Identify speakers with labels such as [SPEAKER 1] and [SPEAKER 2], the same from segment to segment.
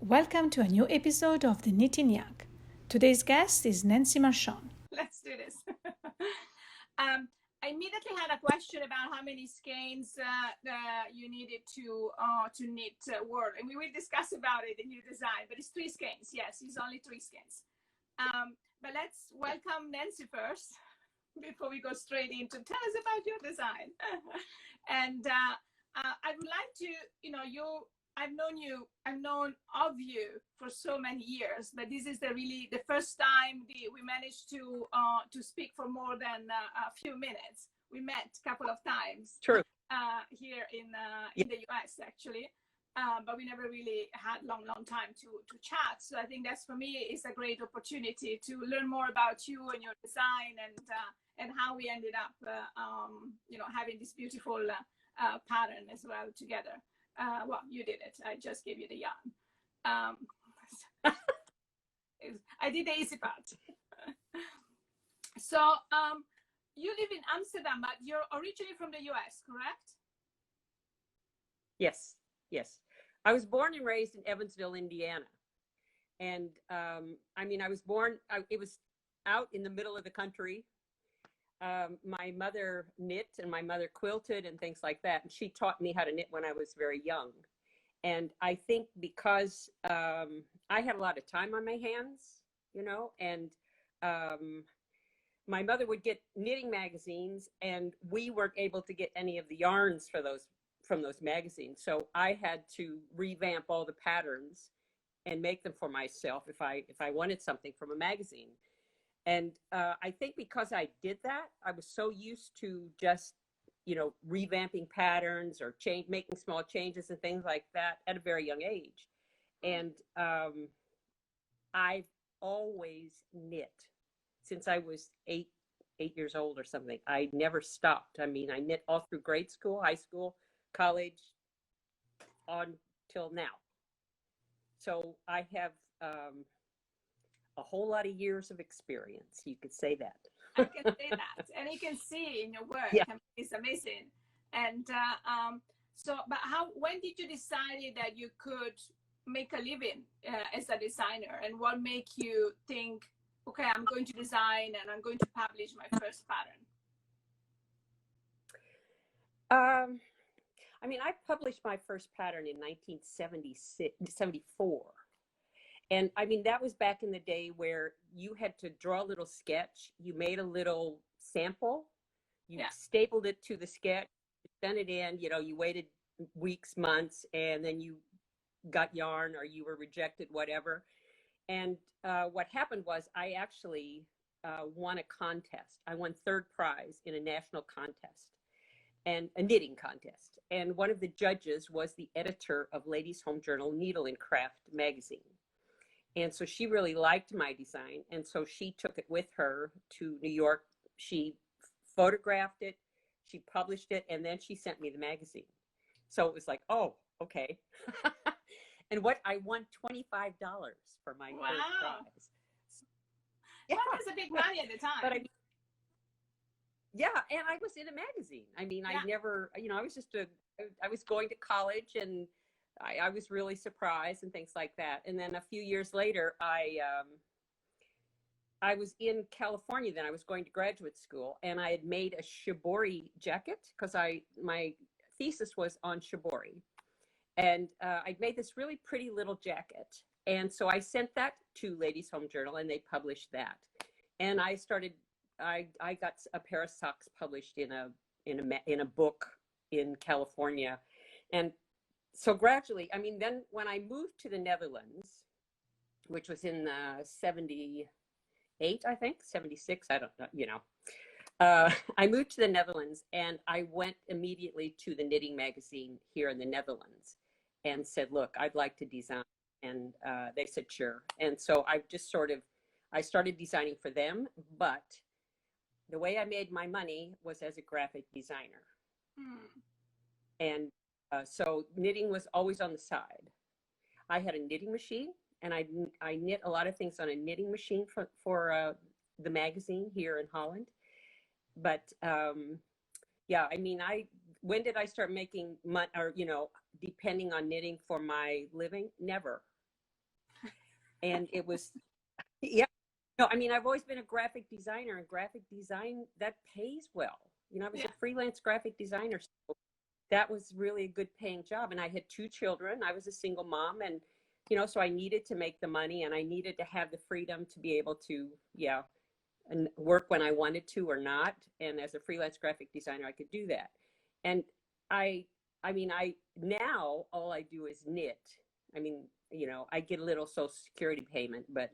[SPEAKER 1] Welcome to a new episode of the Knitting Yak. Today's guest is Nancy Marchant.
[SPEAKER 2] Let's do this. I immediately had a question about how many skeins you needed to knit Whorl, and we will discuss about it in your design. But it's 3 skeins. Yes, it's only 3 skeins. But let's welcome Nancy first before we go straight into tell us about your design. And I would like to, I've known of you for so many years, but this is the first time we managed to speak for more than a few minutes. We met a couple of times.
[SPEAKER 3] True.
[SPEAKER 2] Here in the US actually, but we never really had long time to chat. So I think that's, for me, is a great opportunity to learn more about you and your design and how we ended up having this beautiful pattern as well together. Well, you did it. I just gave you the yarn. I did the easy part. So you live in Amsterdam, but you're originally from the US, correct?
[SPEAKER 3] Yes. I was born and raised in Evansville, Indiana. And I was born, it was out in the middle of the country. My mother knit and my mother quilted and things like that. And she taught me how to knit when I was very young. And I think because I had a lot of time on my hands, and my mother would get knitting magazines, and we weren't able to get any of the yarns from those magazines. So I had to revamp all the patterns and make them for myself if I wanted something from a magazine. And I think because I did that, I was so used to just, revamping patterns or making small changes and things like that at a very young age. And I've always knit since I was eight years old or something. I never stopped. I knit all through grade school, high school, college, on till now. So I have a whole lot of years of experience. You could say that.
[SPEAKER 2] I can say that, and you can see in your work.
[SPEAKER 3] Yeah.
[SPEAKER 2] It's amazing. And but when did you decide that you could make a living as a designer, and what made you think, okay, I'm going to design and I'm going to publish my first pattern?
[SPEAKER 3] I published my first pattern in 1974. And that was back in the day where you had to draw a little sketch. You made a little sample. You stapled it to the sketch, sent it in. You waited weeks, months, and then you got yarn or you were rejected, whatever. And what happened was I actually won a contest. I won 3rd prize in a national contest, and a knitting contest. And one of the judges was the editor of Ladies' Home Journal Needle and Craft magazine. And so she really liked my design. And so she took it with her to New York. She photographed it, she published it, and then she sent me the magazine. So it was like, oh, okay. And I won $25 for my first prize.
[SPEAKER 2] Yeah. Well, that was a big money at the time.
[SPEAKER 3] But and I was in a magazine. I never, I was going to college, and I was really surprised and things like that. And then a few years later, I was in California then. I was going to graduate school, and I had made a shibori jacket because my thesis was on shibori. And I'd made this really pretty little jacket. And so I sent that to Ladies' Home Journal, and they published that. And I got a pair of socks published in a book in California. And so gradually, then when I moved to the Netherlands, which was in 78, I think, 76, I don't know, I moved to the Netherlands, and I went immediately to the knitting magazine here in the Netherlands and said, look, I'd like to design. And they said, sure. And so I started designing for them, but the way I made my money was as a graphic designer. And so knitting was always on the side. I had a knitting machine, and I knit a lot of things on a knitting machine for the magazine here in Holland. But when did I start making money, or depending on knitting for my living? Never. And it was, yeah. No, I mean, I've always been a graphic designer, and graphic design that pays well. You know, I was
[SPEAKER 2] Yeah.
[SPEAKER 3] a freelance graphic designer, so that was really a good paying job. And I had 2 children. I was a single mom, and so I needed to make the money, and I needed to have the freedom to be able to, yeah, and work when I wanted to or not. And as a freelance graphic designer, I could do that. And I, I mean, I now all I do is knit. I mean, I get a little Social Security payment, but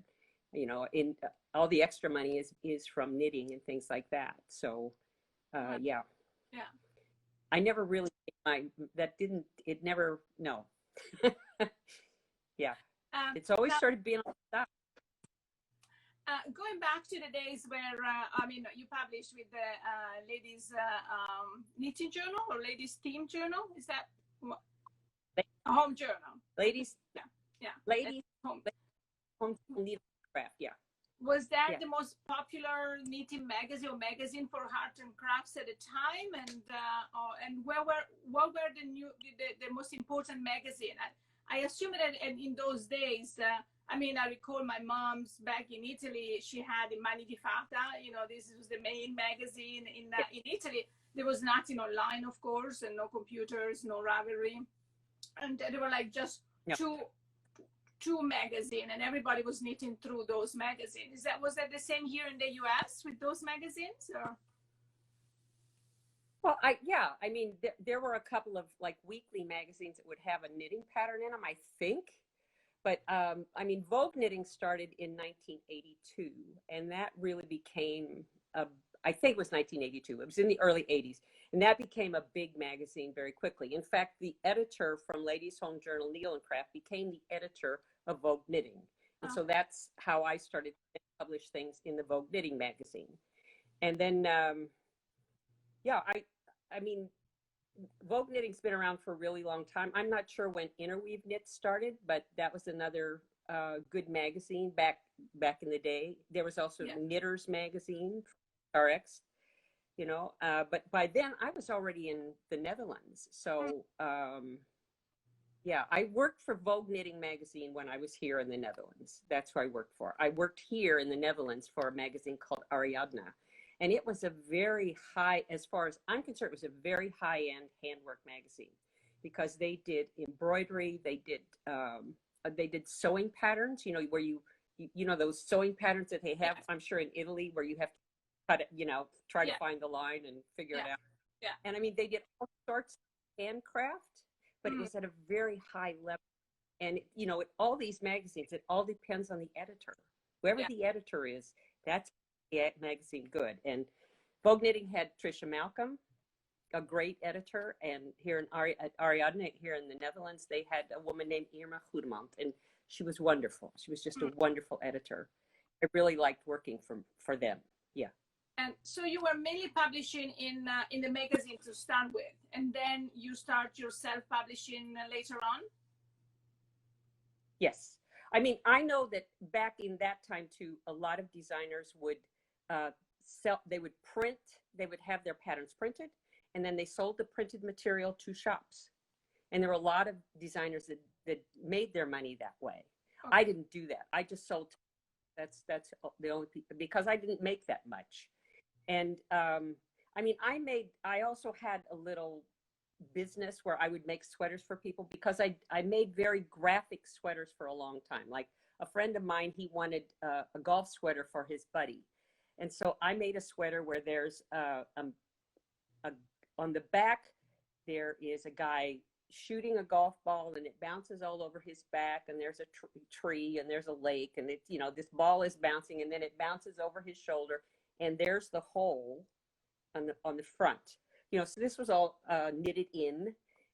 [SPEAKER 3] in all the extra money is from knitting and things like that. So, yeah,
[SPEAKER 2] Yeah.
[SPEAKER 3] I never really it never, no. Yeah, it's always
[SPEAKER 2] Now,
[SPEAKER 3] sort of been on the side.
[SPEAKER 2] going back to the days where, I mean, you published with the ladies knitting journal or ladies team journal. Is that a home journal?
[SPEAKER 3] Ladies,
[SPEAKER 2] Yeah, yeah.
[SPEAKER 3] ladies,
[SPEAKER 2] Home.
[SPEAKER 3] home needle craft, yeah.
[SPEAKER 2] Was that
[SPEAKER 3] Yeah.
[SPEAKER 2] the most popular knitting magazine or magazine for art and crafts at the time? And what were the most important magazine? I assume that in those days, I mean, I recall my mom's back in Italy. She had the Mani di Fata. This was the main magazine in Italy. There was nothing online, of course, and no computers, no Ravelry, and there were like just
[SPEAKER 3] No.
[SPEAKER 2] two magazines, and everybody was knitting through those magazines. Was that the same here in the US with those magazines? Or?
[SPEAKER 3] Well, I mean, there were a couple of like weekly magazines that would have a knitting pattern in them, I think. But I mean, Vogue Knitting started in 1982, and that really became I think it was 1982. It was in the early 80s, and that became a big magazine very quickly. In fact, the editor from Ladies Home Journal, Needle and Craft, became the editor of Vogue Knitting, and so that's how I started to publish things in the Vogue Knitting magazine. And then, yeah, I mean, Vogue Knitting's been around for a really long time. I'm not sure when Interweave Knit started, but that was another good magazine back in the day. There was also Knitters magazine, RX, but by then I was already in the Netherlands. So yeah, I worked for Vogue Knitting magazine when I was here in the Netherlands. That's who I worked for. I worked here in the Netherlands for a magazine called Ariadne. And it was a very high, as far as I'm concerned, it was a very high-end handwork magazine because they did embroidery, they did sewing patterns, where you those sewing patterns that they have, I'm sure in Italy, where you have to cut it, try to find the line and figure it out.
[SPEAKER 2] Yeah.
[SPEAKER 3] And I mean, they did all sorts of handcraft, but it was at a very high level. And all these magazines, it all depends on the editor. Whoever the editor is, that's magazine good. And Vogue Knitting had Tricia Malcolm, a great editor, and here in Ariadne, here in the Netherlands, they had a woman named Irma Goedemond, and she was wonderful. She was just a wonderful editor. I really liked working for them. Yeah.
[SPEAKER 2] And so you were mainly publishing in the magazine to start with, and then you start your self-publishing later on?
[SPEAKER 3] Yes. I mean, I know that back in that time too, a lot of designers would they would have their patterns printed, and then they sold the printed material to shops. And there were a lot of designers that made their money that way. Okay. I didn't do that. I just sold. That's the only, because I didn't make that much. And I mean, I also had a little business where I would make sweaters for people, because I made very graphic sweaters for a long time. Like a friend of mine, he wanted a golf sweater for his buddy. And so I made a sweater where there's on the back, there is a guy shooting a golf ball, and it bounces all over his back, and there's a tree, and there's a lake, and it's, this ball is bouncing, and then it bounces over his shoulder, and there's the hole on the front. So this was all knitted in,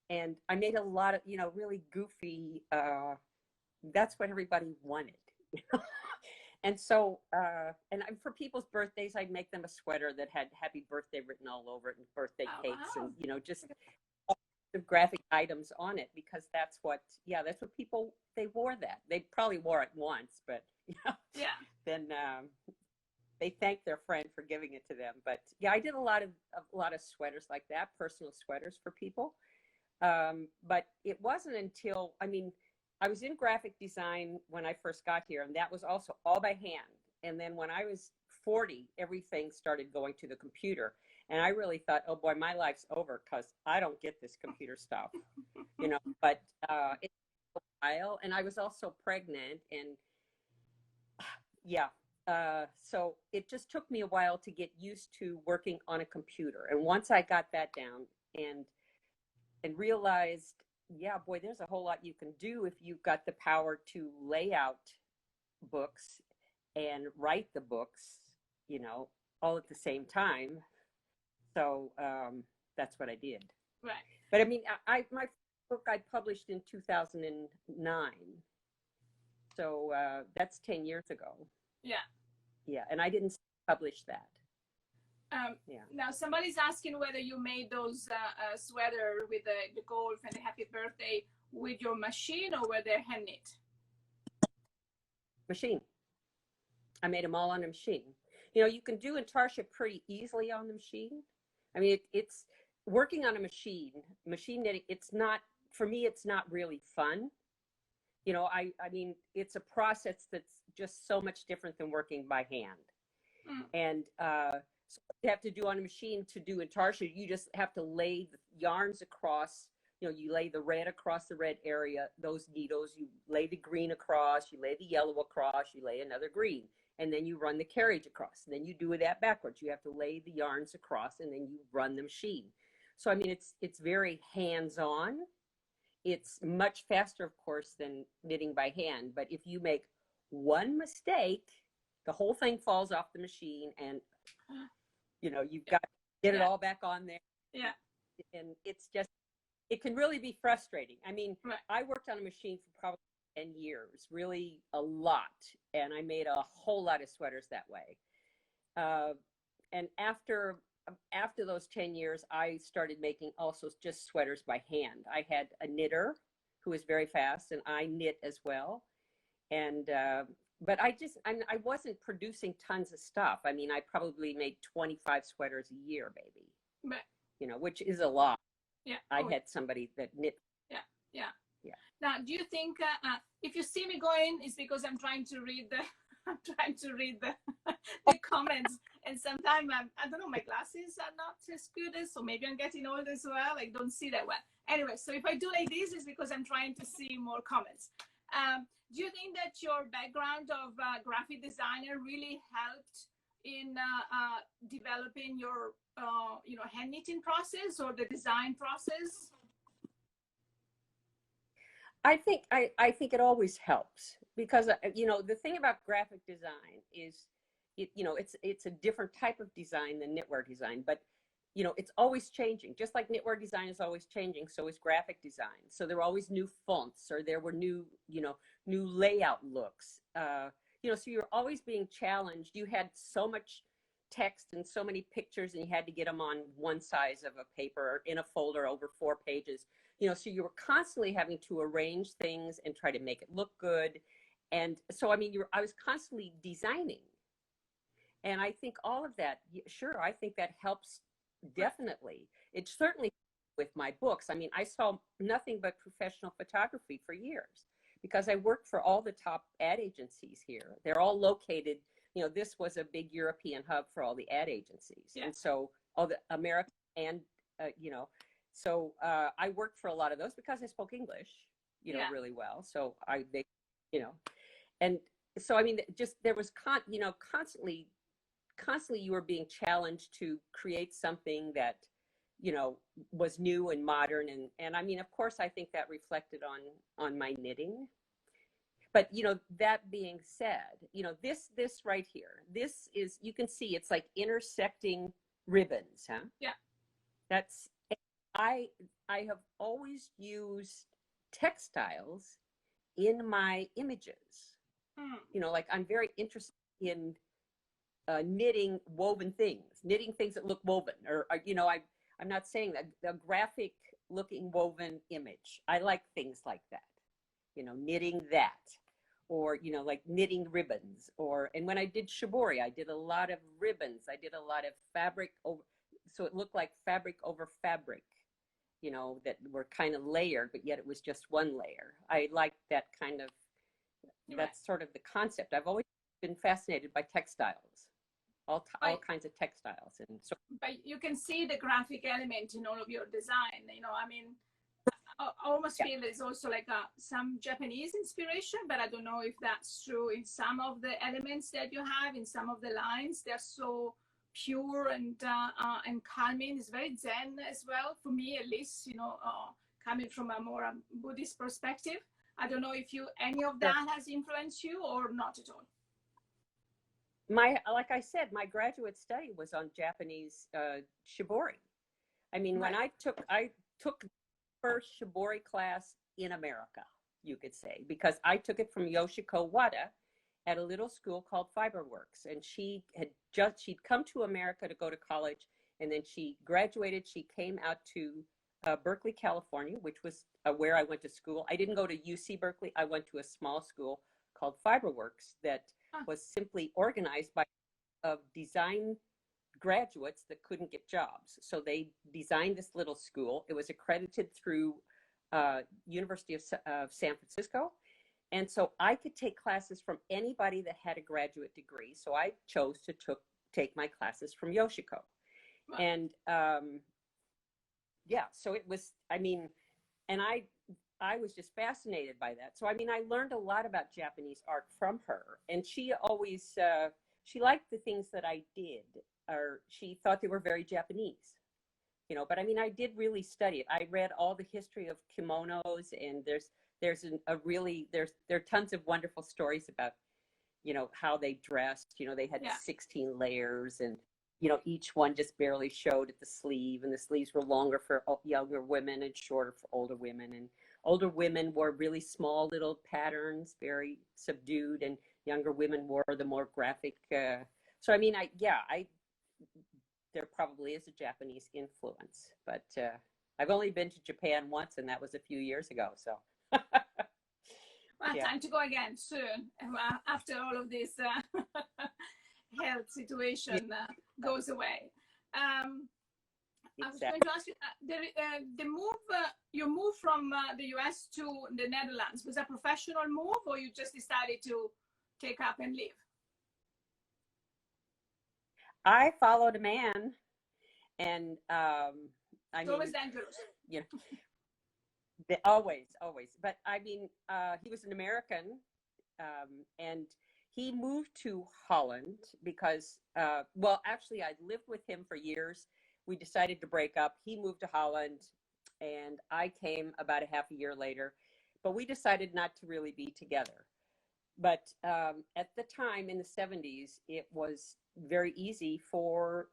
[SPEAKER 3] and I made a lot of, really goofy, that's what everybody wanted. And so, and for people's birthdays, I'd make them a sweater that had happy birthday written all over it, and birthday cakes, and, just all the graphic items on it, because that's what people, they wore that. They probably wore it once, but, then they thanked their friend for giving it to them. But yeah, I did a lot of sweaters like that, personal sweaters for people. But it wasn't until, I mean, I was in graphic design when I first got here, and that was also all by hand. And then when I was 40, everything started going to the computer. And I really thought, oh boy, my life's over because I don't get this computer stuff, you know. But it took a while, and I was also pregnant, and yeah. So it just took me a while to get used to working on a computer. And once I got that down and realized, yeah, boy, there's a whole lot you can do if you've got the power to lay out books and write the books, you know, all at the same time. So that's what I did.
[SPEAKER 2] Right.
[SPEAKER 3] But I mean, my book I published in 2009. So that's 10 years ago.
[SPEAKER 2] Yeah.
[SPEAKER 3] Yeah, and I didn't publish that. Yeah.
[SPEAKER 2] Now somebody's asking whether you made those sweater with the golf and the happy birthday with your machine or were they hand knit?
[SPEAKER 3] Machine. I made them all on a machine. You know, you can do intarsia pretty easily on the machine. I mean, it's working on a machine knitting. It's not, for me, it's not really fun. You know, I mean, it's a process that's just so much different than working by hand. And so you have to do on a machine to do intarsia. You just have to lay the yarns across, you know, you lay the red across the red area, those needles, you lay the green across, you lay the yellow across, you lay another green, and then you run the carriage across. And then you do that backwards. You have to lay the yarns across and then you run the machine. So, I mean, it's very hands-on. It's much faster, of course, than knitting by hand. But if you make one mistake, the whole thing falls off the machine and, you know, you've got to get it all back on there.
[SPEAKER 2] Yeah.
[SPEAKER 3] And it's just, it can really be frustrating. I mean,
[SPEAKER 2] Right.
[SPEAKER 3] I worked on a machine for probably 10 years, really a lot. And I made a whole lot of sweaters that way. And after those 10 years, I started making also just sweaters by hand. I had a knitter who was very fast, and I knit as well. And but I wasn't producing tons of stuff. I mean, I probably made 25 sweaters a year, baby.
[SPEAKER 2] Right.
[SPEAKER 3] You know, which is a lot.
[SPEAKER 2] Yeah.
[SPEAKER 3] I had somebody that knit.
[SPEAKER 2] Yeah.
[SPEAKER 3] Yeah.
[SPEAKER 2] Now, do you think if you see me going, it's because I'm trying to read the the comments, and sometimes I don't know, my glasses are not as good as, so maybe I'm getting old as well. I don't see that well. Anyway, so if I do like this, it's because I'm trying to see more comments. Do you think that your background of graphic designer really helped in developing your you know, hand knitting process or the design process?
[SPEAKER 3] I think it always helps because you know, the thing about graphic design is you know, it's a different type of design than knitwear design, but you know, it's always changing. Just like knitwear design is always changing, so is graphic design. So there were always new fonts, or there were new, you know, new layout looks. You know, so you're always being challenged. You had so much text and so many pictures, and you had to get them on one size of a paper or in a folder over 4 pages. You know, so you were constantly having to arrange things and try to make it look good. And so, I mean, I was constantly designing. And I think all of that, sure, I think that helps definitely. It certainly with my books. I mean, I saw nothing but professional photography for years because I worked for all the top ad agencies here. They're all located, you know, this was a big European hub for all the ad agencies. Yeah. And so all the American and, you know, so I worked for a lot of those because I spoke English, you know, really well. So they, you know, and so, I mean, just there was, you know, constantly you were being challenged to create something that, you know, was new and modern. And I mean, of course, I think that reflected on my knitting. But, you know, that being said, you know, this right here, this is, you can see it's like intersecting ribbons, huh? Yeah. That's, I have always used textiles in my images. You know, like I'm very interested in knitting woven things, knitting things that look woven, or you know, I'm not saying that the graphic looking woven image. I like things like that, you know, knitting that, or, you know, like knitting ribbons, or, and when I did shibori, I did a lot of ribbons. I did a lot of fabric over, so it looked like fabric over fabric. you know, that were kind of layered, but yet it was just one layer. I like that kind of, that's sort of the concept. I've always been fascinated by textiles, all kinds of textiles. And so,
[SPEAKER 2] but you can see the graphic element in all of your design. You know, I mean, I almost feel there's also like some Japanese inspiration, but I don't know if that's true in some of the elements that you have in some of the lines. They're so pure and calming. It's very Zen as well, for me at least, you know, coming from a more Buddhist perspective. I don't know if any of that has influenced you or not at all.
[SPEAKER 3] Like I said, my graduate study was on Japanese shibori. I mean, when I took the first shibori class in America, you could say, because I took it from Yoshiko Wada at a little school called Fiberworks, and she'd come to America to go to college, and then she graduated. She came out to Berkeley, California, which was where I went to school. I didn't go to UC Berkeley. I went to a small school called Fiberworks that was simply organized by design graduates that couldn't get jobs. So they designed this little school. It was accredited through University of San Francisco. And so I could take classes from anybody that had a graduate degree. So I chose to take my classes from Yoshiko. Wow. And yeah, so it was, I mean, and I was just fascinated by that. So, I mean, I learned a lot about Japanese art from her. And she always, she liked the things that I did, or she thought they were very Japanese, you know, but I mean, I did really study it. I read all the history of kimonos, and there are tons of wonderful stories about, you know, how they dressed. You know, they had 16 layers, and, you know, each one just barely showed at the sleeve, and the sleeves were longer for younger women and shorter for older women. And older women wore really small little patterns, very subdued, and younger women wore the more graphic. So, I mean, there probably is a Japanese influence, but I've only been to Japan once, and that was a few years ago. So,
[SPEAKER 2] well, time to go again soon after all of this health situation goes away. I was going to ask you, the move, you moved from the US to the Netherlands. Was that a professional move, or you just decided to take up and leave?
[SPEAKER 3] I followed a man, and I mean,
[SPEAKER 2] always dangerous.
[SPEAKER 3] You know, always. But I mean, he was an American, and he moved to Holland because, well, actually, I'd lived with him for years. We decided to break up. He moved to Holland, and I came about a half a year later. But we decided not to really be together. But at the time in the 70s, it was very easy for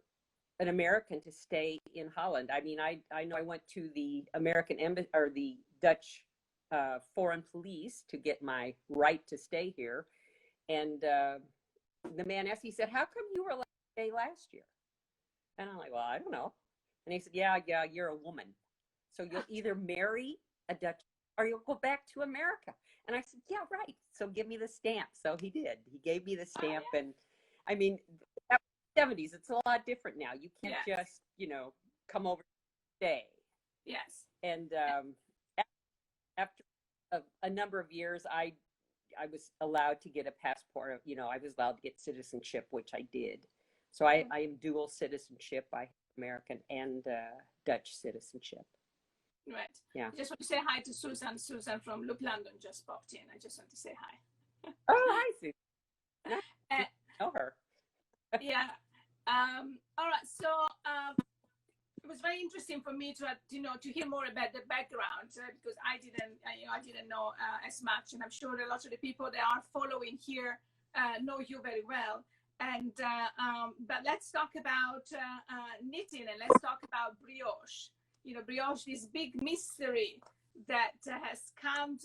[SPEAKER 3] an American to stay in Holland. I mean, I know I went to the American embassy, or the Dutch foreign police, to get my right to stay here. And the man asked, he said, "How come you were allowed to stay last year?" And I'm like, "Well, I don't know." And he said, yeah, you're a woman. So you'll either marry a Dutch or you'll go back to America. And I said, yeah, right. So give me the stamp. So he did. He gave me the stamp. And I mean, that was the 70s. It's a lot different now. You can't just, you know, come over and stay.
[SPEAKER 2] Yes.
[SPEAKER 3] And after a number of years, I was allowed to get a passport. You know, I was allowed to get citizenship, which I did. So I am dual citizenship. I have American and Dutch citizenship.
[SPEAKER 2] Right.
[SPEAKER 3] Yeah.
[SPEAKER 2] I just want to say hi to Susan. Susan from Loop London just popped in. I just want to say hi.
[SPEAKER 3] Oh, hi, Susan. Nice to know her.
[SPEAKER 2] Yeah. All right. So it was very interesting for me to hear more about the background, because I didn't know as much, and I'm sure a lot of the people that are following here know you very well. And but let's talk about knitting, and let's talk about brioche. You know, brioche, this big mystery that has come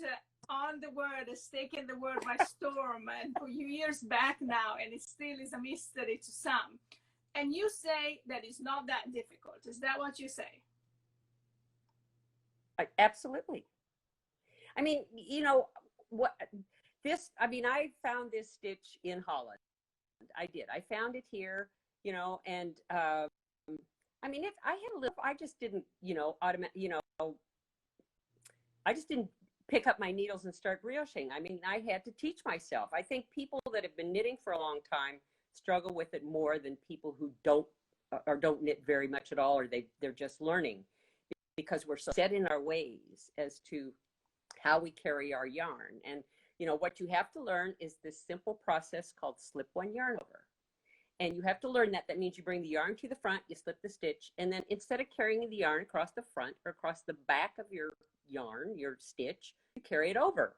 [SPEAKER 2] on the world, has taken the world by storm, and for years back now, and it still is a mystery to some. And you say that it's not that difficult. Is that what you say?
[SPEAKER 3] Absolutely. I mean, you know, I found this stitch in Holland. I did. I found it here, you know, and I mean, if I had a little, I just didn't, I just didn't pick up my needles and start brioching. I mean, I had to teach myself. I think people that have been knitting for a long time struggle with it more than people who don't knit very much at all, or they're just learning, because we're so set in our ways as to how we carry our yarn. And what you have to learn is this simple process called slip one yarn over. And you have to learn that. That means you bring the yarn to the front, you slip the stitch, and then instead of carrying the yarn across the front or across the back of your yarn, your stitch, you carry it over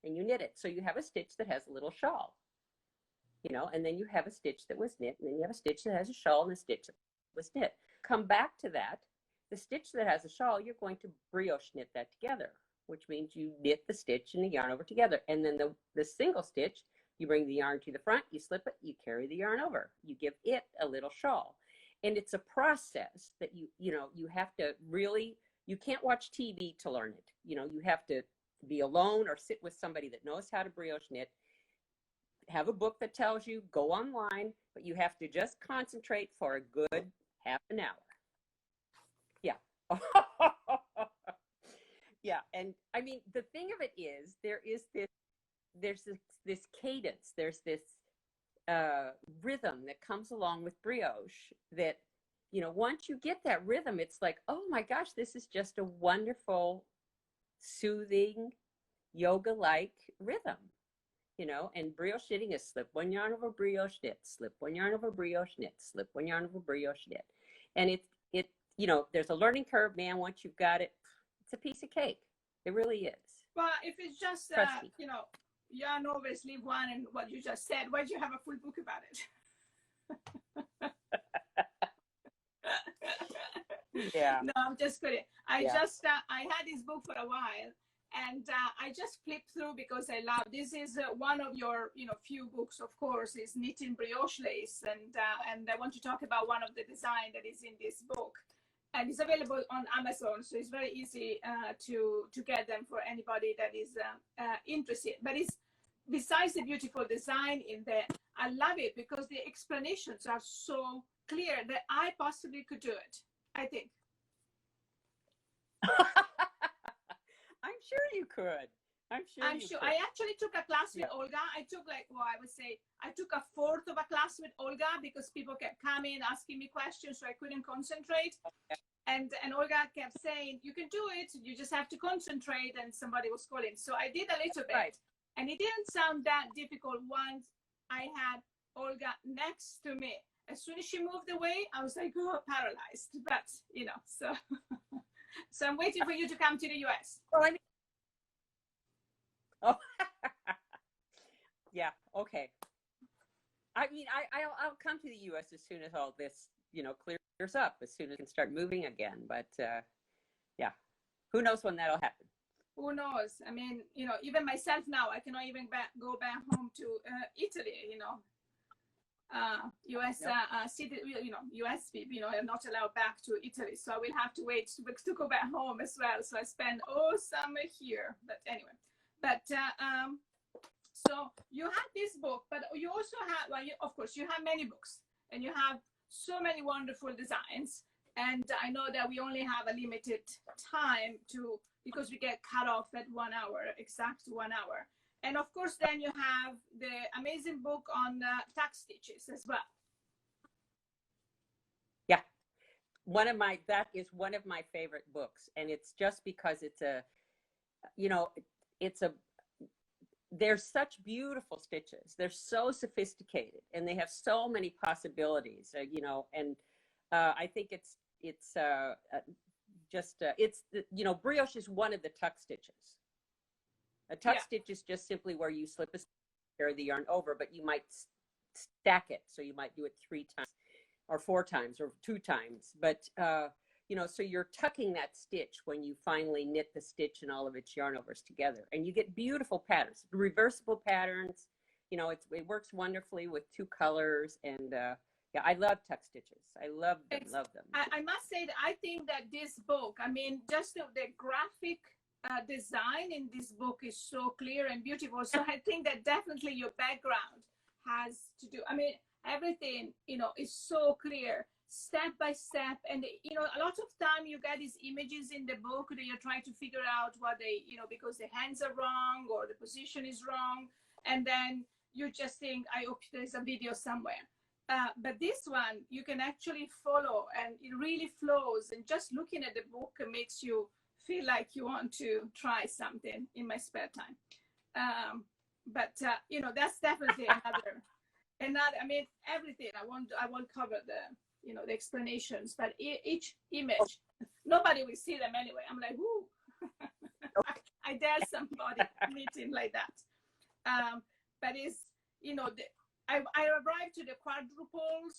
[SPEAKER 3] and you knit it. So you have a stitch that has a little shawl, and then you have a stitch that was knit, and then you have a stitch that has a shawl and a stitch that was knit. Come back to that. The stitch that has a shawl, you're going to brioche knit that together, which means you knit the stitch and the yarn over together. And then the single stitch, you bring the yarn to the front, you slip it, you carry the yarn over, you give it a little shawl. And it's a process that you have to really, you can't watch TV to learn it. You have to be alone or sit with somebody that knows how to brioche knit, have a book that tells you, go online, but you have to just concentrate for a good half an hour. Yeah. Yeah. And I mean, the thing of it is, there's this cadence, there's this rhythm that comes along with brioche that, once you get that rhythm, it's like, oh my gosh, this is just a wonderful, soothing, yoga-like rhythm, and brioche knitting is slip one yarn over brioche knit, slip one yarn over brioche knit, slip one yarn over brioche knit. And there's a learning curve, man. Once you've got it, it's a piece of cake. It really is.
[SPEAKER 2] Well, if it's just, yarn over, leave one, and what you just said, why do you have a full book about it?
[SPEAKER 3] Yeah.
[SPEAKER 2] No, I'm just kidding. I had this book for a while, and I just flipped through because I love, this is one of your, few books, of course, is Knitting Brioche Lace. And I want to talk about one of the design that is in this book. And it's available on Amazon, so it's very easy to get them for anybody that is interested. But it's, besides the beautiful design in there, I love it because the explanations are so clear that I possibly could do it, I think.
[SPEAKER 3] I'm sure you could. I'm sure.
[SPEAKER 2] I actually took a class with Olga. I took I took a fourth of a class with Olga because people kept coming, asking me questions, so I couldn't concentrate. And Olga kept saying, you can do it, you just have to concentrate, and somebody was calling. So I did a little bit. Right. And it didn't sound that difficult once I had Olga next to me. As soon as she moved away, I was like, oh, paralyzed. But, so so I'm waiting for you to come to the US.
[SPEAKER 3] Well, I mean, oh, yeah, okay. I mean, I'll come to the US as soon as all this, clears up, as soon as I can start moving again. But yeah, who knows when that'll happen?
[SPEAKER 2] Who knows? I mean, even myself now, I cannot even go back home to Italy. US city, US people, are not allowed back to Italy, so I will have to wait to go back home as well. So I spend all summer here. But anyway, so you have this book, but you also have, of course, you have many books, and you have so many wonderful designs. And I know that we only have a limited time because we get cut off at 1 hour, exact 1 hour. And of course, then you have the amazing book on tuck stitches as well.
[SPEAKER 3] Yeah, that is one of my favorite books, and it's just because they're such beautiful stitches. They're so sophisticated, and they have so many possibilities. And I think it's brioche is one of the tuck stitches. A tuck stitch is just simply where you slip a carry the yarn over, but you might stack it. So you might do it 3 times or 4 times or 2 times. But, so you're tucking that stitch when you finally knit the stitch and all of its yarn overs together. And you get beautiful patterns, reversible patterns. It works wonderfully with 2 colors. And yeah, I love tuck stitches. I love them, love them.
[SPEAKER 2] I must say that I think that this book, I mean, just the graphic design in this book is so clear and beautiful. So I think that definitely your background has to do, I mean, everything, is so clear. step by step. And you know, a lot of time you get these images in the book that you're trying to figure out what they, you know, because the hands are wrong or the position is wrong, and then you just think, I hope there's a video somewhere. But this one you can actually follow, and it really flows, and just looking at the book makes you feel like you want to try something in my spare time. But you know, that's definitely another, I mean, everything I won't cover the, you know, the explanations, but each image, nobody will see them anyway. I'm like, ooh, I dare somebody knitting like that. But it's, you know, I arrived to the quadruple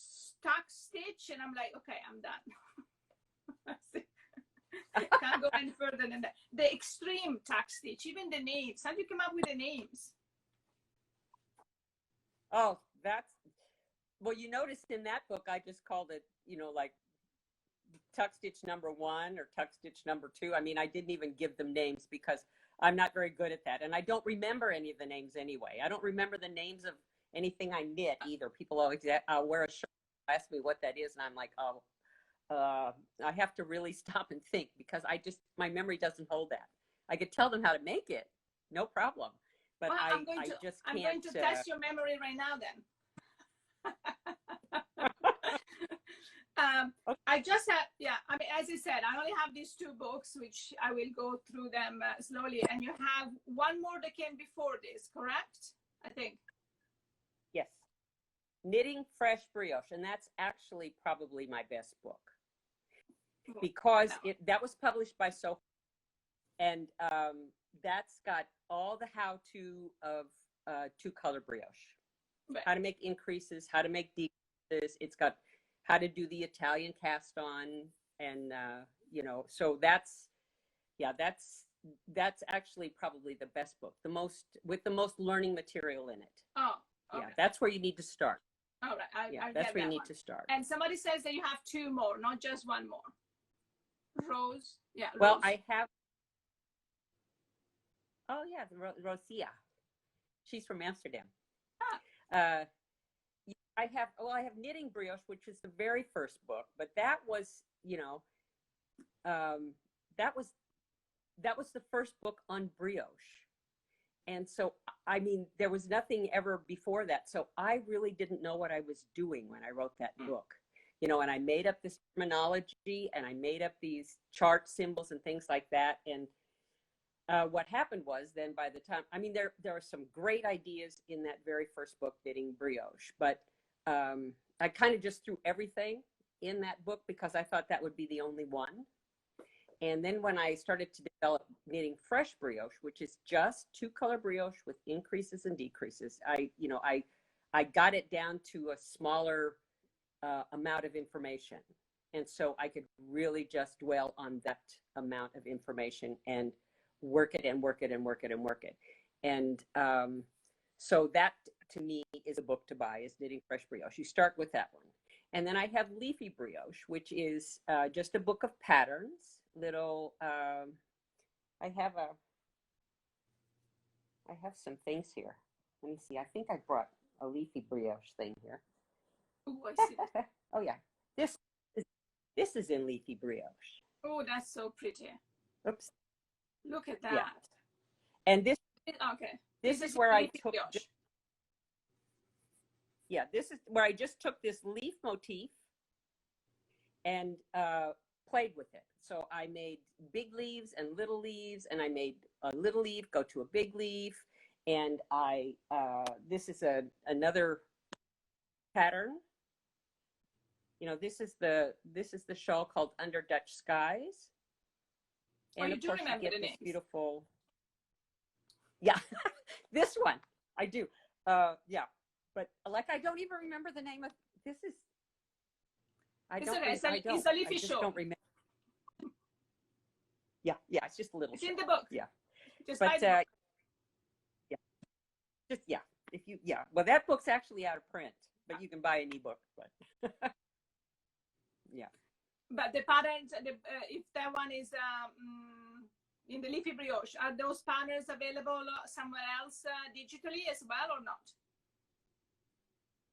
[SPEAKER 2] tuck stitch, and I'm like, okay, I'm done. Can't go any further than that. The extreme tuck stitch, even the names. How do you come up with the names?
[SPEAKER 3] Oh, that's, well, you noticed in that book, I just called it, you know, like tuck stitch number 1 or tuck stitch number 2. I mean, I didn't even give them names because I'm not very good at that. And I don't remember any of the names anyway. I don't remember the names of anything I knit either. People always wear a shirt, ask me what that is. And I'm like, oh, I have to really stop and think, because my memory doesn't hold that. I could tell them how to make it, no problem. But
[SPEAKER 2] well,
[SPEAKER 3] I just can't.
[SPEAKER 2] I'm going to test your memory right now then.
[SPEAKER 3] Okay.
[SPEAKER 2] I just have, yeah, I mean, as I said, I only have these 2 books, which I will go through them slowly. And you have one more that came before this, correct? I think.
[SPEAKER 3] Yes. Knitting Fresh Brioche. And that's actually probably my best book, because that was published by Soho. And that's got all the how-to of 2-color brioche. Right. How to make increases, how to make decreases. It's got how to do the Italian cast on, and you know, so that's actually probably the best book, with the most learning material in it.
[SPEAKER 2] Oh, okay.
[SPEAKER 3] Yeah, that's where you need to start.
[SPEAKER 2] All right,
[SPEAKER 3] that's where you need to start.
[SPEAKER 2] And somebody says that you have 2 more, not just 1 more. Rose, yeah.
[SPEAKER 3] Well,
[SPEAKER 2] Rose.
[SPEAKER 3] I have. Oh yeah, Rosia. She's from Amsterdam.
[SPEAKER 2] Ah.
[SPEAKER 3] I have Knitting Brioche, which is the very first book, but that was, you know, that was the first book on brioche. And so, I mean, there was nothing ever before that. So I really didn't know what I was doing when I wrote that book, you know, and I made up this terminology, and I made up these chart symbols and things like that. And what happened was, then by the time, I mean, there are some great ideas in that very first book, Knitting Brioche, but I kind of just threw everything in that book because I thought that would be the only one. And then when I started to develop Knitting Fresh Brioche, which is just 2-color brioche with increases and decreases, I got it down to a smaller amount of information. And so I could really just dwell on that amount of information and work it and work it and work it and work it. And so that, to me, is a book to buy, is Knitting Fresh Brioche. You start with that one. And then I have Leafy Brioche, which is just a book of patterns, little, I have some things here. Let me see. I think I brought a Leafy Brioche thing here.
[SPEAKER 2] Ooh, I see that.
[SPEAKER 3] Oh yeah. This is in Leafy Brioche.
[SPEAKER 2] Oh, that's so pretty.
[SPEAKER 3] Oops.
[SPEAKER 2] Look at that.
[SPEAKER 3] Yeah. And this,
[SPEAKER 2] okay.
[SPEAKER 3] This is where I took, this is where I just took this leaf motif and played with it. So I made big leaves and little leaves, and I made a little leaf go to a big leaf. And this is another pattern. You know, this is the shawl called Under Dutch Skies. And of course you get this beautiful, this one, I do. But like, I don't even remember the name of, this is,
[SPEAKER 2] It's a leafy shawl.
[SPEAKER 3] Don't remember. Yeah, it's just a little.
[SPEAKER 2] It's in the book.
[SPEAKER 3] Yeah.
[SPEAKER 2] Just
[SPEAKER 3] but well, that book's actually out of print, but you can buy an ebook. But yeah.
[SPEAKER 2] But the patterns, if that one is in the Leafy Brioche, are those patterns available somewhere else digitally as well, or not?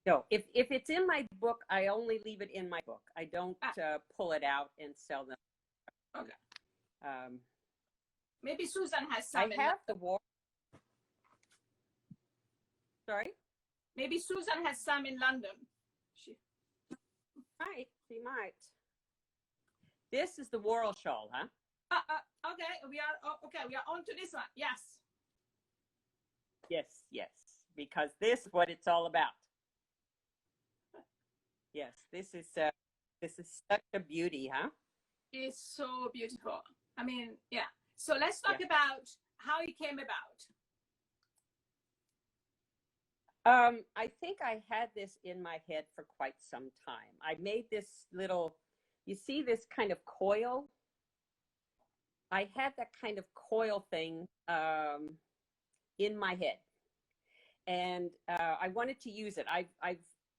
[SPEAKER 3] No, if it's in my book, I only leave it in my book. I don't pull it out and sell them.
[SPEAKER 2] Okay. Maybe Susan has some.
[SPEAKER 3] I have the Whorl. Sorry?
[SPEAKER 2] Maybe Susan has some in London. She
[SPEAKER 3] might. This is the Whorl Shawl, huh?
[SPEAKER 2] Okay, we are on to this one. Yes.
[SPEAKER 3] Yes, because this is what it's all about. Yes, this is such a beauty, huh?
[SPEAKER 2] It's so beautiful. I mean, yeah. So let's talk about how it came about.
[SPEAKER 3] I think I had this in my head for quite some time. I made this little, you see this kind of coil? I had that kind of coil thing in my head, and I wanted to use it.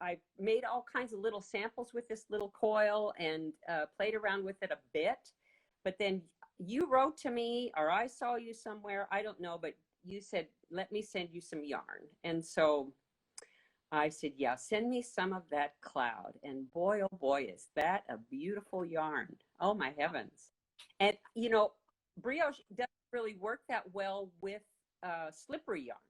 [SPEAKER 3] I've made all kinds of little samples with this little coil and played around with it a bit, but then you wrote to me, or I saw you somewhere, I don't know, but you said, let me send you some yarn. And so I said, yeah, send me some of that cloud. And boy, oh boy, is that a beautiful yarn. Oh my heavens. And you know, brioche doesn't really work that well with slippery yarns.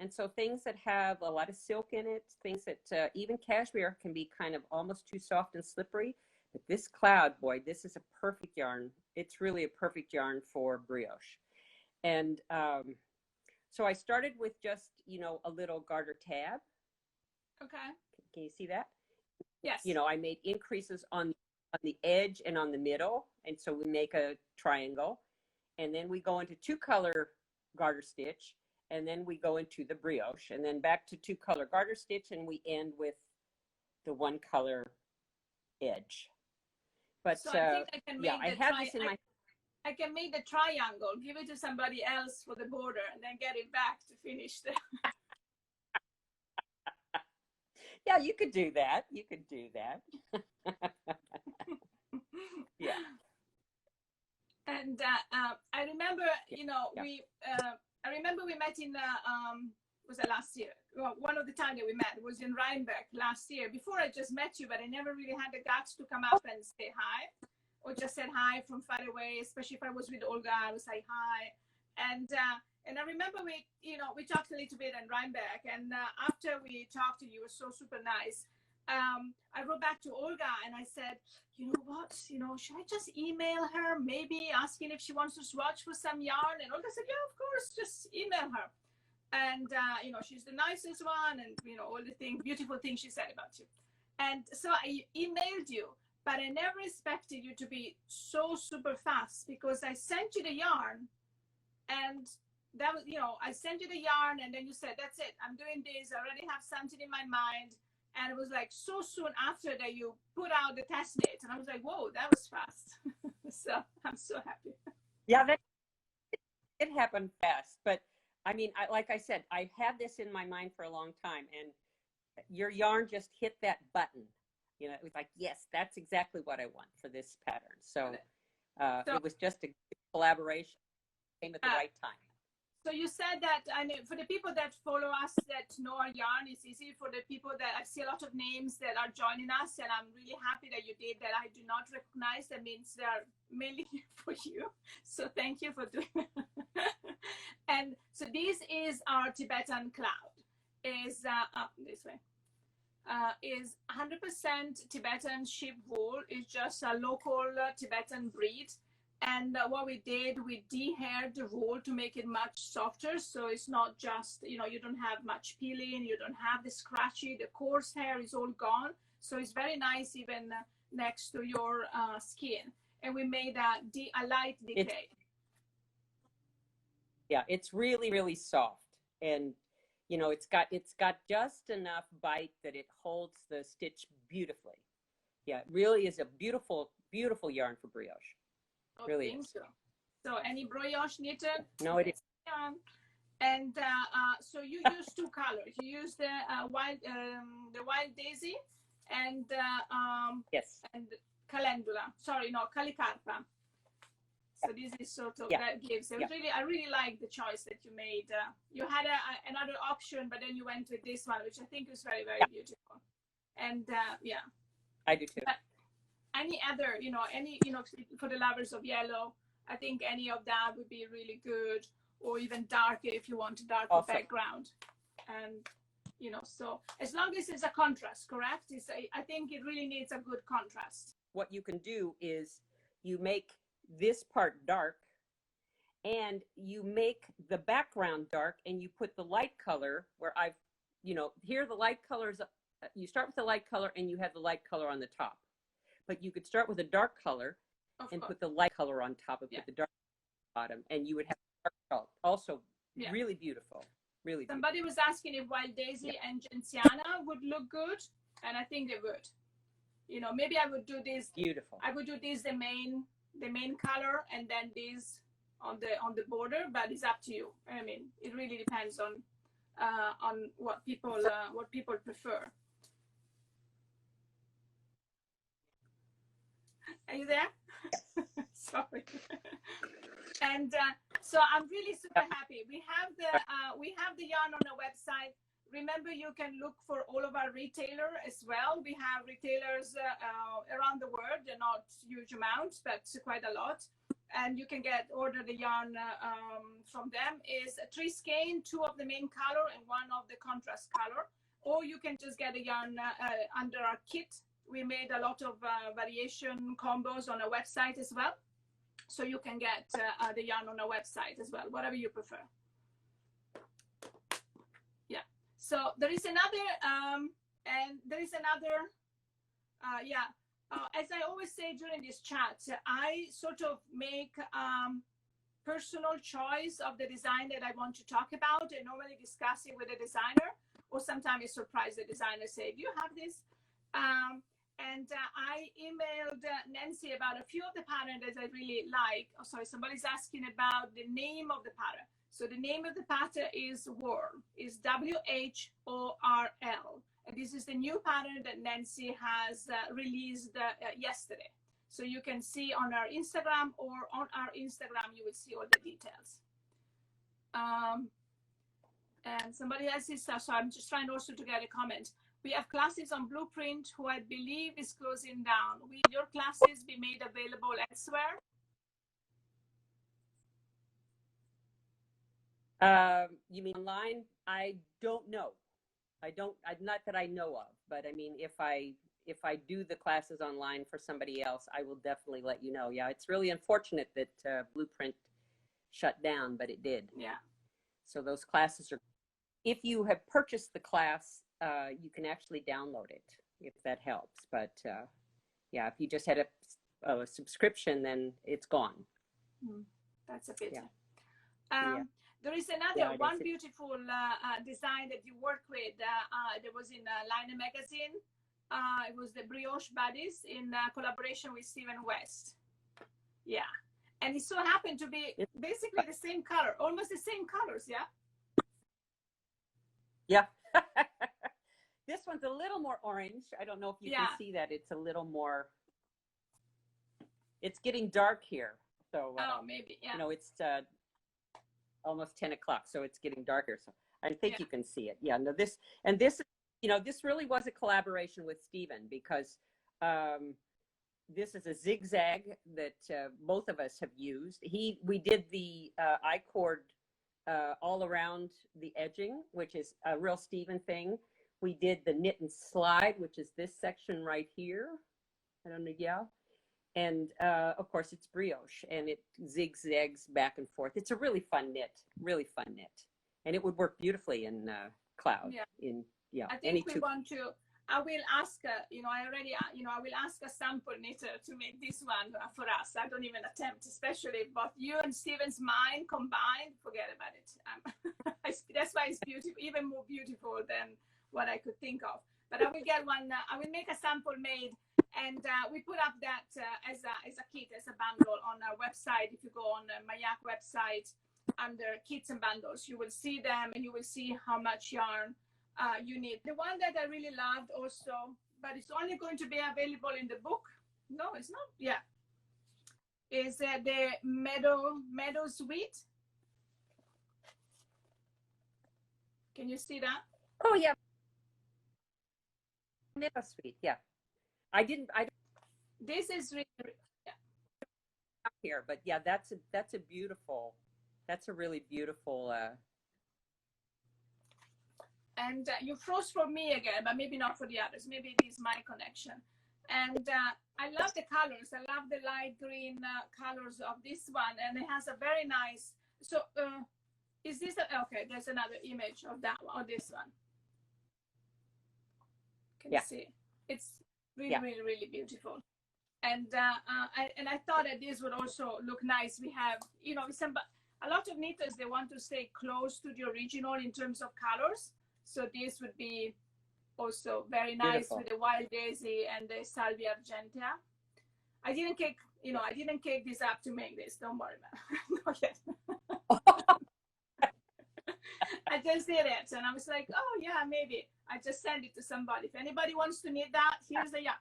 [SPEAKER 3] And so things that have a lot of silk in it, things that even cashmere can be kind of almost too soft and slippery. But this cloud, boy, this is a perfect yarn. It's really a perfect yarn for brioche. And so I started with just, you know, a little garter tab.
[SPEAKER 2] Okay.
[SPEAKER 3] Can you see that?
[SPEAKER 2] Yes.
[SPEAKER 3] You know, I made increases on the edge and on the middle. And so we make a triangle. And then we go into 2-color garter stitch. And then we go into the brioche. And then back to 2-color garter stitch. And we end with the 1-color edge. But
[SPEAKER 2] so I think I can make
[SPEAKER 3] I have this in my...
[SPEAKER 2] I can make the triangle, give it to somebody else for the border, and then get it back to finish the...
[SPEAKER 3] Yeah, you could do that. You could do that. Yeah.
[SPEAKER 2] And I remember, you know, I remember we met in was it last year? Well, one of the time that we met was in Rhinebeck last year. Before I just met you, but I never really had the guts to come up and say hi, or just said hi from far away. Especially if I was with Olga, I would say hi. And I remember we talked a little bit in Rhinebeck, and after we talked, you were so super nice. I wrote back to Olga and I said, you know what, should I just email her, maybe asking if she wants to swatch for some yarn? And Olga said, yeah, of course, just email her. And, she's the nicest one, and, all the beautiful things she said about you. And so I emailed you, but I never expected you to be so super fast, because I sent you the yarn, and that was, I sent you the yarn, and then you said, that's it, I'm doing this, I already have something in my mind. And it was like so soon after that you put out the test knit, and I was like, whoa, that was fast. So I'm so happy.
[SPEAKER 3] Yeah, it happened fast. But I mean, like I said, I've had this in my mind for a long time, and your yarn just hit that button. It was like, yes, that's exactly what I want for this pattern. So it was just a collaboration. Came at the right time.
[SPEAKER 2] So you said that, for the people that follow us, that know our yarn, it's easy. For the people that I see a lot of names that are joining us, and I'm really happy that you did that. I do not recognize. That means they are mainly for you. So thank you for doing that. And so this is our Tibetan Cloud. Is this way. Is 100% Tibetan sheep wool. It's just a local Tibetan breed. And what we did, we de-haired the wool to make it much softer. So it's not just, you don't have much peeling, you don't have the scratchy, the coarse hair is all gone. So it's very nice even next to your skin. And we made a light decay.
[SPEAKER 3] It's really, really soft. And, it's got just enough bite that it holds the stitch beautifully. Yeah, it really is a beautiful, beautiful yarn for brioche. Really is.
[SPEAKER 2] So any brioche knitted?
[SPEAKER 3] No, it is.
[SPEAKER 2] And so you use 2 colors. You use the wild daisy and
[SPEAKER 3] yes,
[SPEAKER 2] and calendula. Sorry, no, calicarpa. So this is sort of,
[SPEAKER 3] Yeah.
[SPEAKER 2] that gives, it was really, I really like the choice that you made. You had another option, but then you went with this one, which I think is very, very beautiful. And yeah.
[SPEAKER 3] I do too.
[SPEAKER 2] But any other, for the lovers of yellow, I think any of that would be really good, or even darker if you want a darker background. And, so as long as it's a contrast, correct? I think it really needs a good contrast.
[SPEAKER 3] What you can do is you make this part dark and you make the background dark, and you put the light color where here the light colors, you start with the light color and you have the light color on the top. But you could start with a dark color and put the light color on top of the dark bottom, and you would have dark color. Also really beautiful. Really beautiful.
[SPEAKER 2] Somebody was asking if Wild Daisy and Gentiana would look good, and I think they would. Maybe I would do this. Beautiful. I would do this the main color, and then this on the border. But it's up to you. I mean, it really depends on what people prefer. Are you there? Sorry. And so I'm really super happy. We have the yarn on our website. Remember, you can look for all of our retailers as well. We have retailers around the world. They're not huge amounts, but quite a lot. And you can order the yarn from them. Is 3 skein, 2 of the main color and 1 of the contrast color. Or you can just get a yarn under our kit. We made a lot of variation combos on our website as well. So you can get the yarn on our website as well, whatever you prefer. Yeah. So there is another, as I always say during this chat, I sort of make personal choice of the design that I want to talk about, and normally discuss it with a designer, or sometimes I surprise the designer, say, do you have this? And I emailed Nancy about a few of the patterns that I really like. Oh, sorry, somebody's asking about the name of the pattern. So the name of the pattern is Whorl. It's WHORL. And this is the new pattern that Nancy has released yesterday. So you can see on our Instagram, or on our Instagram, you will see all the details. And somebody else is, so I'm just trying also to get a comment. We have classes on Blueprint, who I believe is closing down. Will your classes be made available elsewhere?
[SPEAKER 3] You mean online? I don't know. Not that I know of, but I mean, if I do the classes online for somebody else, I will definitely let you know. Yeah, it's really unfortunate that Blueprint shut down, but it did.
[SPEAKER 2] Yeah.
[SPEAKER 3] So those classes are, if you have purchased the class, you can actually download it, if that helps. But yeah, if you just had a subscription, then it's gone.
[SPEAKER 2] That's a pity.
[SPEAKER 3] Yeah.
[SPEAKER 2] There is another one beautiful design that you worked with. That was in Liner magazine. It was the Brioche Buddies in collaboration with Stephen West. Yeah, and it so happened to be basically the same color, almost the same colors. Yeah.
[SPEAKER 3] Yeah. This one's a little more orange. I don't know if you can see that. It's a little more, it's getting dark here. So,
[SPEAKER 2] maybe,
[SPEAKER 3] it's almost 10 o'clock, so it's getting darker. So I think you can see it. Yeah, no, this really was a collaboration with Stephen, because this is a Zig Zag that both of us have used. We did the I-cord all around the edging, which is a real Stephen thing. We did the knit and slide, which is this section right here. I don't know, and of course it's brioche, and it zigzags back and forth. It's a really fun knit, and it would work beautifully in Cloud.
[SPEAKER 2] I think we want to. I will ask, I will ask a sample knitter to make this one for us. I don't even attempt, especially if both you and Stephen's mind combined, forget about it. That's why it's beautiful, even more beautiful than what I could think of. But I will get one, I will make a sample made, and we put up that as a kit, as a bundle on our website. If you go on the mYak website under kits and bundles, you will see them, and you will see how much yarn you need. The one that I really loved also, but it's only going to be available in the book. No, it's not. Yeah. is the Meadowsweet. Can you see that?
[SPEAKER 3] Oh yeah, Meadowsweet. Yeah, I don't
[SPEAKER 2] This is really, yeah.
[SPEAKER 3] have here, but yeah, that's a beautiful, that's a really beautiful.
[SPEAKER 2] And you froze for me again, but maybe not for the others. Maybe it is my connection. And I love the colors. I love the light green colors of this one, and it has a very nice. So, is this okay? There's another image of that one, or this one. Can you see? It's really, really, really beautiful. And I thought that this would also look nice. We have, a lot of knitters, they want to stay close to the original in terms of colors. So this would be also very nice with the wild daisy and the salvia argentea. I didn't cake this up to make this. Don't worry about it. I just did it, and I was like, oh yeah, maybe. I just sent it to somebody. If anybody wants to knit that, here's the yarn.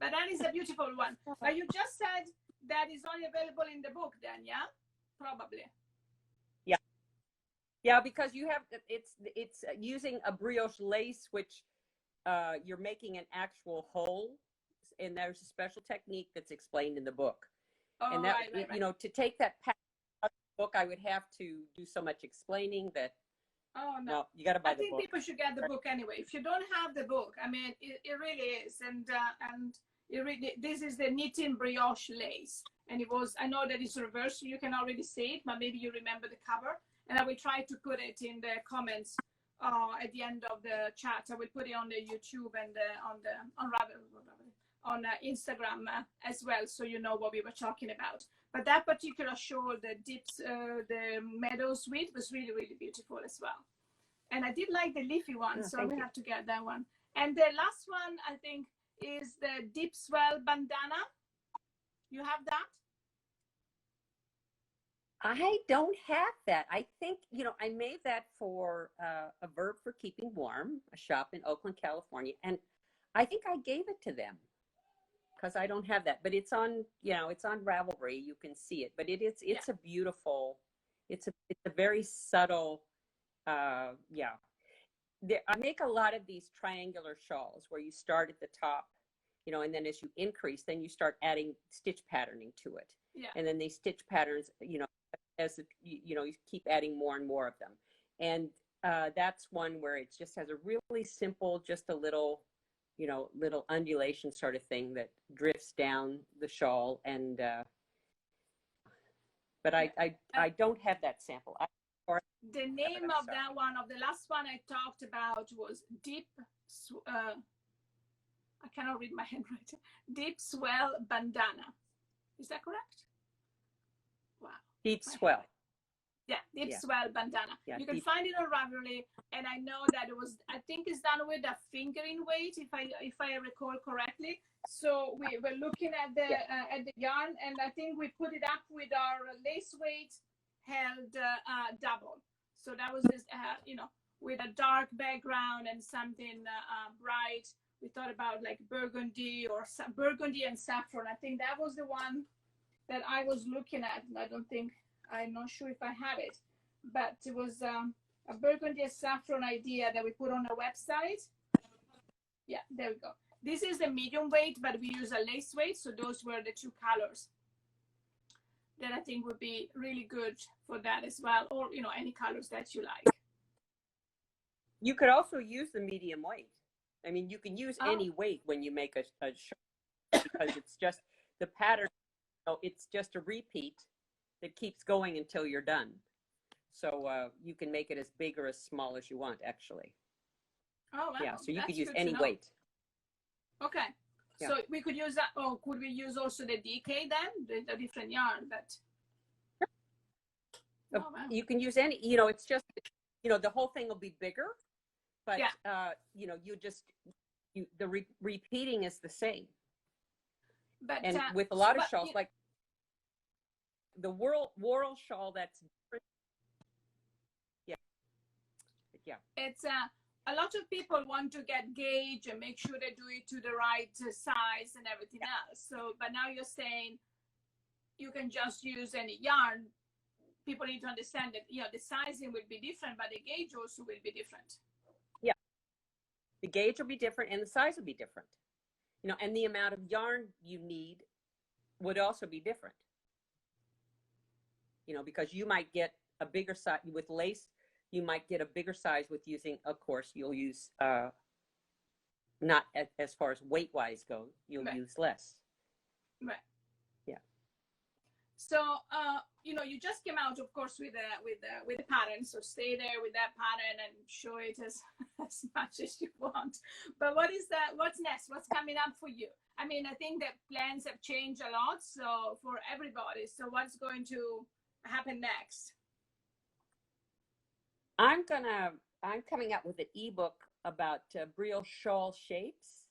[SPEAKER 2] But that is a beautiful one. But you just said that is only available in the book then, yeah? Probably.
[SPEAKER 3] Yeah, because you have it's using a brioche lace, which you're making an actual hole, and there's a special technique that's explained in the book.
[SPEAKER 2] Oh,
[SPEAKER 3] and that
[SPEAKER 2] right.
[SPEAKER 3] To take that out of the book, I would have to do so much explaining that.
[SPEAKER 2] Oh no,
[SPEAKER 3] you got to buy the book.
[SPEAKER 2] I think people should get the book anyway. If you don't have the book, I mean, it really is, and it really, this is the knitting brioche lace, and it was. I know that it's reversed, so you can already see it, but maybe you remember the cover. And I will try to put it in the comments at the end of the chat. I will put it on the YouTube and on Instagram as well, so you know what we were talking about. But that particular shawl, the Meadowsweet, was really, really beautiful as well. And I did like the leafy one, so we have to get that one. And the last one, I think, is the Deep Swell bandana. You have that?
[SPEAKER 3] I don't have that. I think, I made that for a Verb for Keeping Warm, a shop in Oakland, California. And I think I gave it to them because I don't have that. But it's on, it's on Ravelry. You can see it. But it's a beautiful, it's a very subtle, I make a lot of these triangular shawls where you start at the top, and then as you increase, then you start adding stitch patterning to it.
[SPEAKER 2] Yeah.
[SPEAKER 3] And then these stitch patterns, as you keep adding more and more of them. And that's one where it just has a really simple, just a little, little undulation sort of thing that drifts down the shawl. And but I don't have that sample.
[SPEAKER 2] The name of that one, of the last one I talked about, was Deep, I cannot read my handwriting, Deep Swell bandana. Is that correct? Wow.
[SPEAKER 3] Deep Swell.
[SPEAKER 2] Yeah, Deep Swell bandana.
[SPEAKER 3] Yeah,
[SPEAKER 2] you can find it on Ravelry, and I know that it was, I think it's done with a fingering weight, if I recall correctly. So we were looking at the yarn, and I think we put it up with our lace weight held double. So that was this, with a dark background and something bright. We thought about like burgundy and saffron. I think that was the one that I was looking at. I'm not sure if I have it, but it was a burgundy and saffron idea that we put on our website. Yeah, there we go. This is the medium weight, but we use a lace weight. So those were the two colors that I think would be really good for that as well, or any colors that you like.
[SPEAKER 3] You could also use the medium weight. I mean, you can use any weight when you make a shirt, because it's just the pattern. It's just a repeat that keeps going until you're done. So you can make it as big or as small as you want, actually.
[SPEAKER 2] Oh, wow.
[SPEAKER 3] Yeah, so you could use any weight.
[SPEAKER 2] Okay. Yeah. So we could use that. Oh, could we use also the DK then, the different yarn? But
[SPEAKER 3] wow. You can use any. It's just the whole thing will be bigger, but the repeating is the same.
[SPEAKER 2] But
[SPEAKER 3] and with a lot of shawls, like the Whorl Shawl, that's different. Yeah.
[SPEAKER 2] It's a lot of people want to get gauge and make sure they do it to the right size and everything else. So, but now you're saying you can just use any yarn. People need to understand that, the sizing will be different, but the gauge also will be different.
[SPEAKER 3] Yeah, the gauge will be different and the size will be different. And the amount of yarn you need would also be different. Because you might get a bigger size with lace. You might get a bigger size with using, of course, you'll use, not as far as weight-wise goes, you'll use less.
[SPEAKER 2] Right.
[SPEAKER 3] Yeah.
[SPEAKER 2] So, you just came out, of course, with the pattern. So stay there with that pattern and show it as much as you want. But what's next? What's coming up for you? I mean, I think that plans have changed a lot. So for everybody, so what's going to happen next?
[SPEAKER 3] I'm coming out with an ebook about Brioche shawl shapes.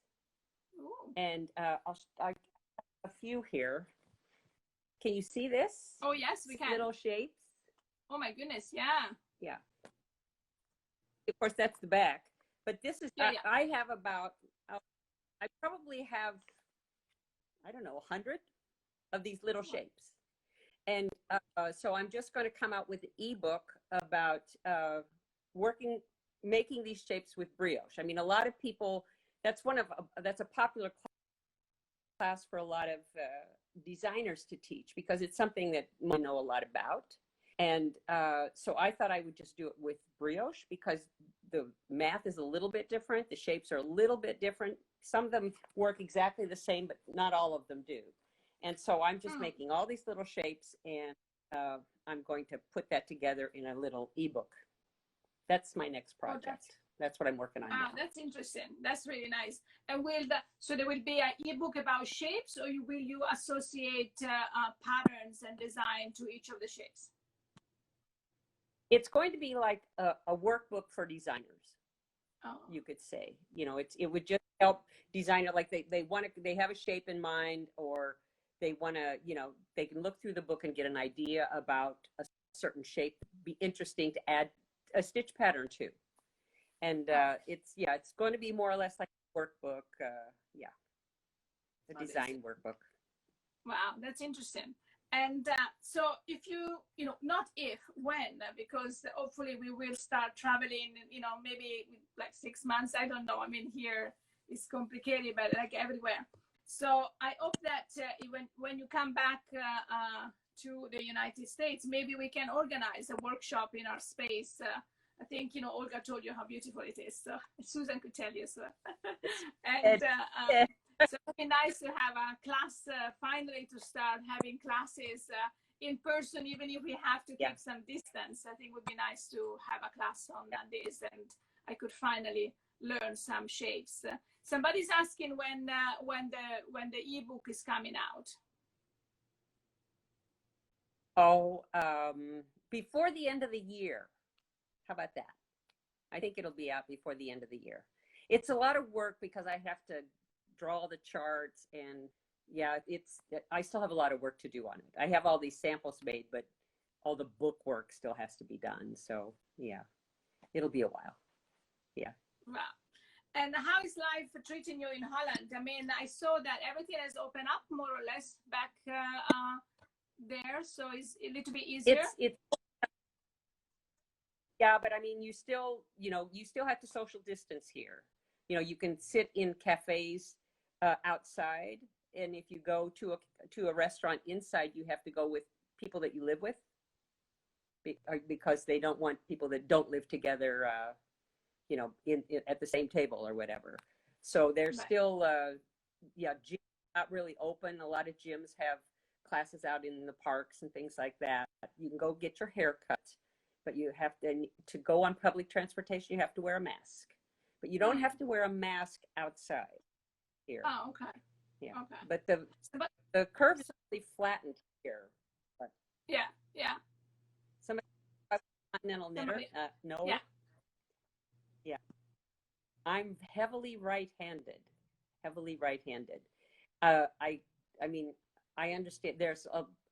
[SPEAKER 2] Ooh.
[SPEAKER 3] And I have a few here. Can you see this?
[SPEAKER 2] Oh, yes, we can.
[SPEAKER 3] Little shapes.
[SPEAKER 2] Oh, my goodness. Yeah.
[SPEAKER 3] Yeah. Of course, that's the back. But this is,
[SPEAKER 2] yeah.
[SPEAKER 3] I have about, I probably have, I don't know, 100 of these little shapes. And so I'm just going to come out with an ebook about making these shapes with brioche. I mean, a lot of people, that's a popular class for a lot of designers to teach because it's something that I know a lot about. And so I thought I would just do it with brioche because the math is a little bit different. The shapes are a little bit different. Some of them work exactly the same, but not all of them do. And so I'm just making all these little shapes, and I'm going to put that together in a little ebook. That's my next project. That's what I'm working on now.
[SPEAKER 2] That's interesting. That's really nice. And so there will be an ebook about shapes, or will you associate patterns and design to each of the shapes?
[SPEAKER 3] It's going to be like a workbook for designers. You could say, it would just help designer, like they have a shape in mind, or they want to, they can look through the book and get an idea about a certain shape. Be interesting to add a stitch pattern to. And it's going to be more or less like a workbook. A design workbook.
[SPEAKER 2] Wow, that's interesting. And so if not if, when, because hopefully we will start traveling, maybe like 6 months. I don't know. I mean, here it's complicated, but like everywhere. So I hope that when you come back to the United States, maybe we can organize a workshop in our space. I think, Olga told you how beautiful it is. So Susan could tell you so. And so it'd be nice to have a class finally to start having classes in person, even if we have to keep some distance. I think it would be nice to have a class on this, and I could finally learn some shapes. Somebody's asking when the ebook is coming out.
[SPEAKER 3] Oh, before the end of the year. How about that? I think it'll be out before the end of the year. It's a lot of work because I have to draw the charts, and I still have a lot of work to do on it. I have all these samples made, but all the book work still has to be done. So yeah, it'll be a while. Yeah.
[SPEAKER 2] Wow. And how is life treating you in Holland? I mean, I saw that everything has opened up more or less back there, so it's a little bit easier.
[SPEAKER 3] Yeah, but I mean, you still have to social distance here. You can sit in cafes outside, and if you go to a restaurant inside, you have to go with people that you live with, because they don't want people that don't live together, at the same table or whatever. So there's still, gyms not really open. A lot of gyms have classes out in the parks and things like that. You can go get your hair cut. But you have to go on public transportation, you have to wear a mask. But you don't have to wear a mask outside here.
[SPEAKER 2] Oh, okay.
[SPEAKER 3] Yeah.
[SPEAKER 2] Okay.
[SPEAKER 3] But the curve is really flattened here. But
[SPEAKER 2] yeah.
[SPEAKER 3] Somebody continental knitter? No.
[SPEAKER 2] Yeah.
[SPEAKER 3] Yeah. I'm heavily right-handed. I mean, I understand there's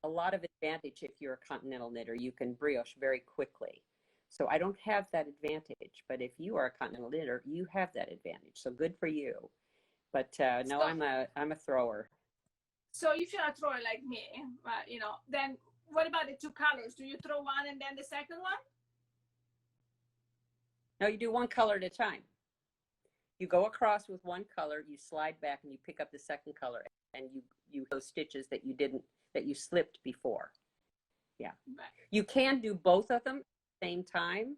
[SPEAKER 3] a lot of advantage if you're a continental knitter. You can brioche very quickly. So I don't have that advantage. But if you are a continental knitter, you have that advantage. So good for you. But no, I'm a thrower.
[SPEAKER 2] So if you're a thrower like me, then what about the two colors? Do you throw one and then the second one?
[SPEAKER 3] No, you do one color at a time. You go across with one color, you slide back, and you pick up the second color, and you those stitches that you slipped before. Yeah.
[SPEAKER 2] Right.
[SPEAKER 3] You can do both of them at the same time,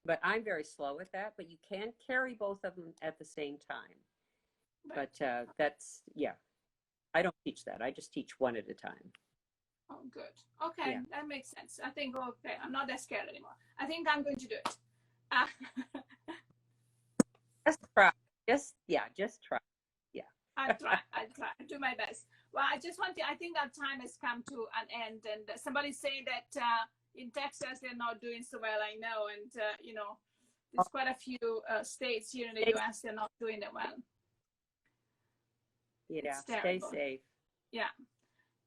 [SPEAKER 3] but I'm very slow at that. But you can carry both of them at the same time.
[SPEAKER 2] Right.
[SPEAKER 3] But that's, yeah. I don't teach that. I just teach one at a time.
[SPEAKER 2] Oh, good. Okay, that makes sense. I think, okay, I'm not that scared anymore. I think I'm going to do it.
[SPEAKER 3] Just try. Just try. Yeah.
[SPEAKER 2] I'll try. I'll do my best. Well, I think our time has come to an end. And somebody saying that in Texas, they're not doing so well, I know. And, there's quite a few states here in the U.S. they're not doing it well.
[SPEAKER 3] Yeah, stay safe.
[SPEAKER 2] Yeah.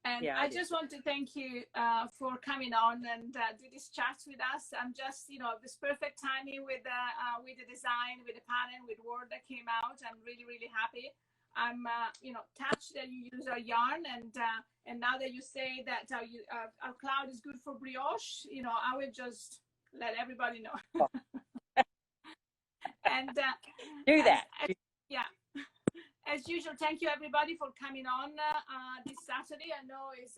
[SPEAKER 2] And I just want to thank you for coming on and do this chat with us. I'm just, this perfect timing with the design, with the pattern, with Whorl that came out. I'm really, really happy. I'm, touched that you use our yarn, and now that you say that our cloud is good for brioche, I will just let everybody know. And
[SPEAKER 3] do that.
[SPEAKER 2] Yeah. As usual, thank you everybody for coming on this Saturday. I know it's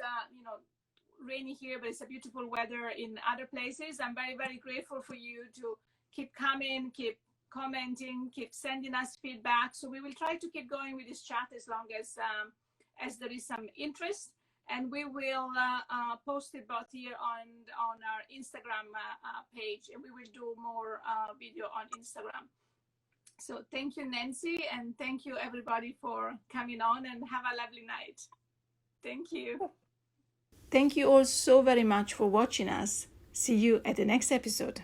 [SPEAKER 2] rainy here, but it's a beautiful weather in other places. I'm very, very grateful for you to keep coming, keep commenting, keep sending us feedback. So we will try to keep going with this chat as long as there is some interest, and we will post it both here on our Instagram page, and we will do more video on Instagram. So thank you, Nancy, and thank you everybody for coming on, and have a lovely night. Thank you.
[SPEAKER 1] Thank you all so very much for watching us. See you at the next episode.